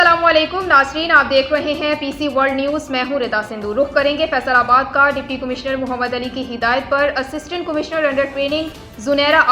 अस्सलाम वालेकुम नाज़रीन, आप देख रहे हैं पीसी वर्ल्ड न्यूज़। मैं हूं रिदा सिंधु। रुख करेंगे फैसलाबाद का। डिप्टी कमिश्नर मोहम्मद अली की हिदायत पर assistant commissioner under training Zunaira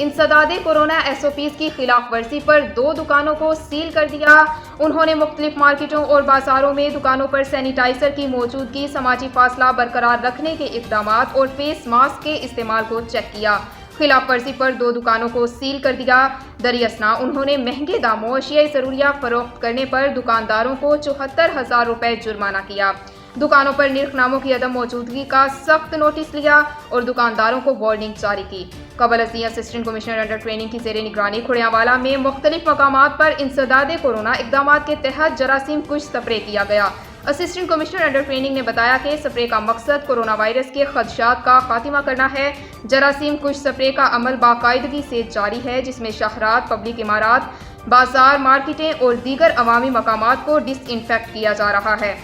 इंसदाद कोरोना SOPs की खिलाफ वर्जी पर 2 दुकानों को सील कर दिया। उन्होंने मुख्तलिफ मार्केटों और बाजारों में दुकानों पर सैनिटाइजर की मौजूदगी, समाजी फासला बरकरार रखने के इकदाम और फेस मास्क के इस्तेमाल को चेक किया। खिलाफ वर्जी पर 2 दुकानों को सील कर दिया। दरियासना उन्होंने महंगे दामों अशियाई ज़रूरिया फरोख्त करने पर दुकानदारों को 74,000 रुपए जुर्माना किया। दुकानों पर निर्खनामों की अदम मौजूदगी का सख्त नोटिस लिया और दुकानदारों को वार्निंग जारी की। कबल अज़ीं असिस्टेंट कमिश्नर अंडर ट्रेनिंग की ज़ेरे निगरानी खुड़ियांवाला में मुख्तलिफ मकामात पर इंसदाद कोरोना इकदाम के तहत जरासीम कुश स्प्रे किया गया। असिस्टेंट कमिश्नर अंडर ट्रेनिंग ने बताया कि स्प्रे का मकसद कोरोना वायरस के खदशात का खात्मा करना है। जरासीम कुश स्प्रे का अमल बाकायदगी से जारी है, जिसमें शहरात, पब्लिक इमारात, बाजार, मार्केटें और दीगर अवामी मकामात को डिसइंफेक्ट किया जा रहा है।